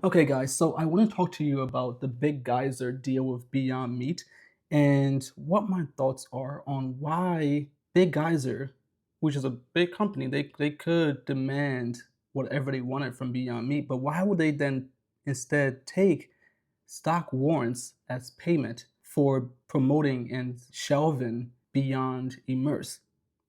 Okay, guys, so I want to talk to you about the Big Geyser deal with Beyond Meat and what my thoughts are on why Big Geyser, which is a big company, they could demand whatever they wanted from Beyond Meat, but why would they then instead take stock warrants as payment for promoting and shelving Beyond Immerse?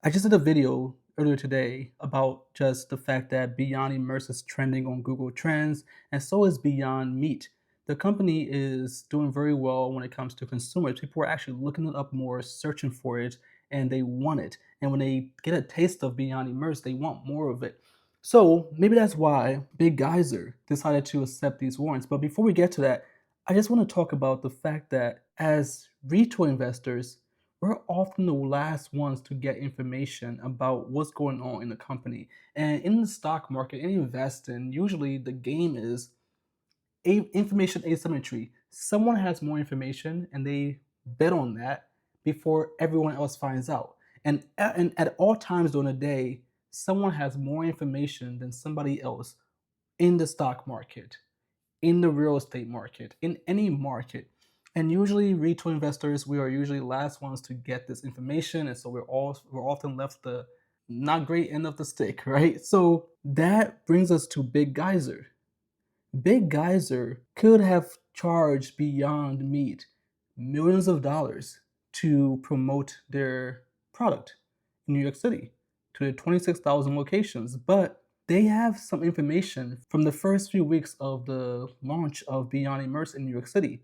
I just did a video earlier today about just the fact that Beyond Immerse is trending on Google Trends, and so is Beyond Meat. The company is doing very well when it comes to consumers. People are actually looking it up more, searching for it, and they want it. And when they get a taste of Beyond Immerse, they want more of it. So maybe that's why Big Geyser decided to accept these warrants. But before we get to that, I just want to talk about the fact that as retail investors, we're often the last ones to get information about what's going on in the company. And in the stock market, in investing, usually the game is information asymmetry. Someone has more information and they bet on that before everyone else finds out. And at all times during the day, someone has more information than somebody else in the stock market, in the real estate market, in any market. And usually retail investors, we are usually the last ones to get this information. And so we're often left the not great end of the stick, right? So that brings us to Big Geyser. Big Geyser could have charged Beyond Meat millions of dollars to promote their product in New York City to the 26,000 locations, but they have some information from the first few weeks of the launch of Beyond Immerse in New York City.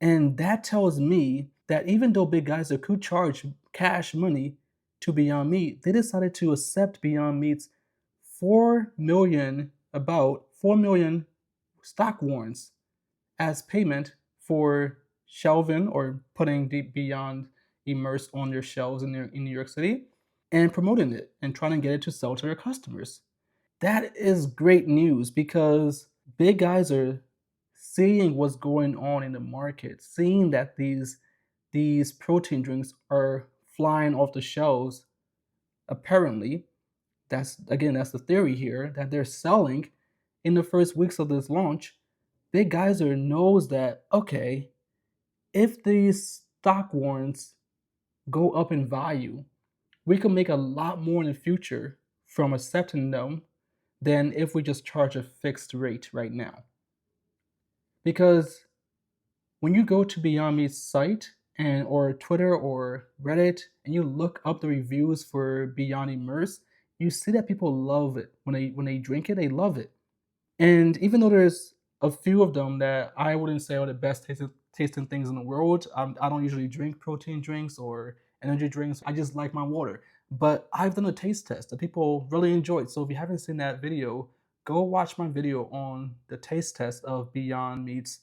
And that tells me that even though Big Geyser could charge cash money to Beyond Meat, they decided to accept Beyond Meat's 4 million, about 4 million stock warrants as payment for shelving or putting the Beyond Immerse on their shelves in New York City and promoting it and trying to get it to sell to their customers. That is great news because Big Geyser, seeing what's going on in the market, seeing that these protein drinks are flying off the shelves, apparently, that's the theory here, that they're selling in the first weeks of this launch. Big Geyser knows that, okay, if these stock warrants go up in value, we can make a lot more in the future from accepting them than if we just charge a fixed rate right now. Because when you go to Beyond Meat's site and or Twitter or Reddit and you look up the reviews for Beyond Immerse, you see that people love it. When they drink it, they love it. And even though there's a few of them that I wouldn't say are the best tasting things in the world, I don't usually drink protein drinks or energy drinks. I just like my water. But I've done a taste test that people really enjoyed. So if you haven't seen that video, go watch my video on the taste test of Beyond Meat's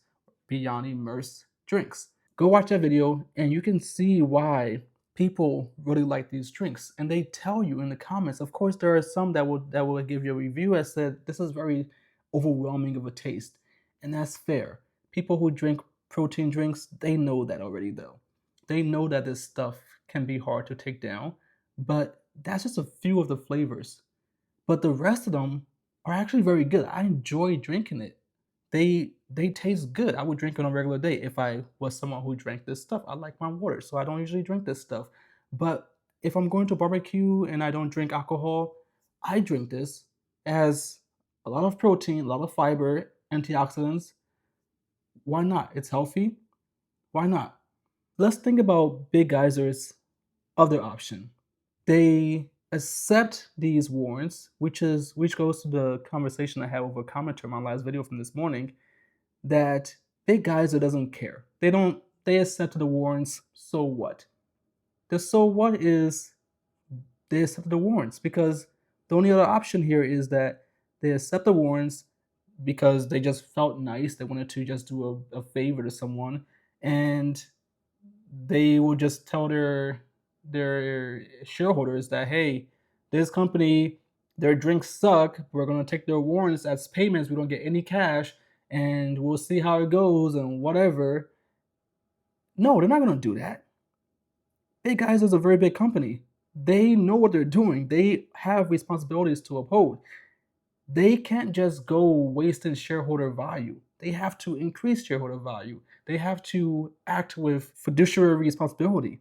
Beyond Immerse drinks. Go watch that video and you can see why people really like these drinks. And they tell you in the comments. Of course, there are some that will give you a review that said this is very overwhelming of a taste. And that's fair. People who drink protein drinks, they know that already though. They know that this stuff can be hard to take down, but that's just a few of the flavors. But the rest of them are actually very good. I enjoy drinking it. They taste good. I would drink it on a regular day if I was someone who drank this stuff. I like my water, so I don't usually drink this stuff. But if I'm going to barbecue and I don't drink alcohol, I drink this as a lot of protein, a lot of fiber, antioxidants. Why not? It's healthy. Why not? Let's think about Big Geyser's other option. They accept these warrants, which goes to the conversation I had with a commenter in my last video from this morning, that Big Geyser doesn't care. They accepted the warrants, so what? The so what is they accepted the warrants because the only other option here is that they accept the warrants because they just felt nice. They wanted to just do a favor to someone, and they will just tell their shareholders that, hey, this company, their drinks suck. We're gonna take their warrants as payments. We don't get any cash, and we'll see how it goes and whatever. No, they're not gonna do that. Big Geyser is a very big company. They know what they're doing. They have responsibilities to uphold. they can't just go wasting shareholder value. They have to increase shareholder value. They have to act with fiduciary responsibility.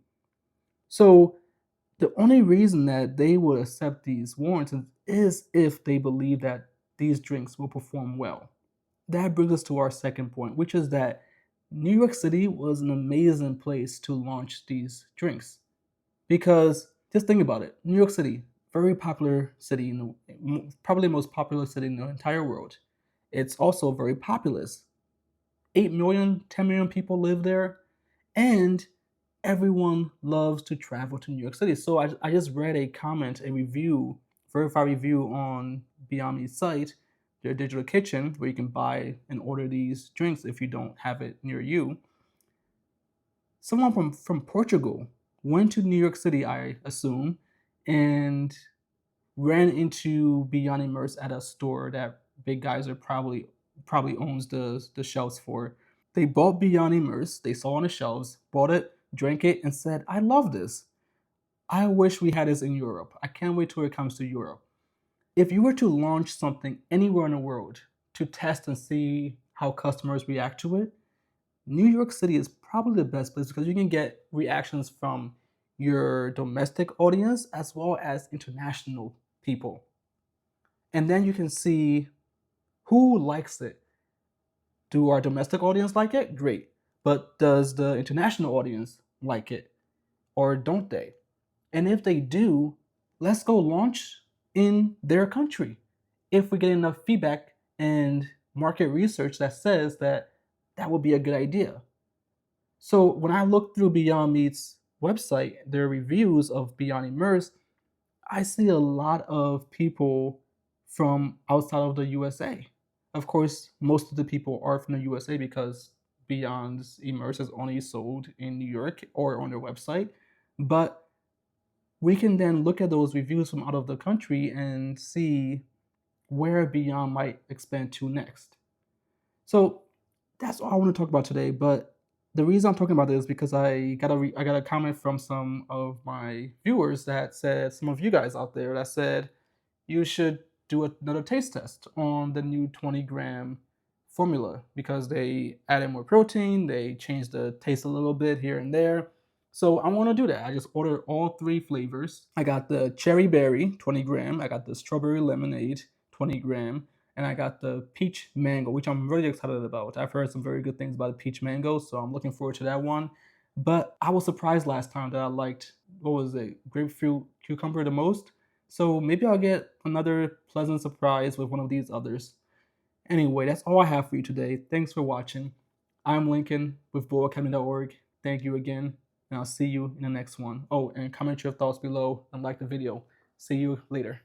So the only reason that they will accept these warrants is if they believe that these drinks will perform well. That brings us to our second point, which is that New York City was an amazing place to launch these drinks. Because just think about it, New York City, very popular city, probably the most popular city in the entire world. It's also very populous. 8 million, 10 million people live there, and everyone loves to travel to New York City. So I just read a comment, a review, verified review on Beyond Meat's site, their digital kitchen, where you can buy and order these drinks if you don't have it near you. Someone from Portugal went to New York City, I assume, and ran into Beyond Immerse at a store that Big Geyser probably owns the shelves for. They bought Beyond Immerse, they saw on the shelves, bought it, drank it, and said, "I love this. I wish we had this in Europe. I can't wait till it comes to Europe." If you were to launch something anywhere in the world to test and see how customers react to it, New York City is probably the best place because you can get reactions from your domestic audience as well as international people. And then you can see who likes it. Do our domestic audience like it? Great. But does the international audience like it? Or don't they? And if they do, let's go launch in their country. If we get enough feedback and market research that says that that would be a good idea. So when I look through Beyond Meat's website, their reviews of Beyond Immerse, I see a lot of people from outside of the USA. Of course, most of the people are from the USA because Beyond Immerse is only sold in New York or on their website. But we can then look at those reviews from out of the country and see where Beyond might expand to next. So that's all I want to talk about today. But the reason I'm talking about this is because I got a comment from some of my viewers that said, some of you guys out there that said you should do another taste test on the new 20-gram formula because they added more protein, they changed the taste a little bit here and there. So I want to do that. I just ordered all three flavors. I got the cherry berry 20 gram, I got the strawberry lemonade 20 gram, and I got the peach mango, which I'm really excited about. I've heard some very good things about the peach mango, so I'm looking forward to that one. But I was surprised last time that I liked, what was it, grapefruit cucumber the most. So maybe I'll get another pleasant surprise with one of these others. Anyway, that's all I have for you today. Thanks for watching. I'm Lincoln with BoAcademy.org. Thank you again, and I'll see you in the next one. Oh, and comment your thoughts below and like the video. See you later.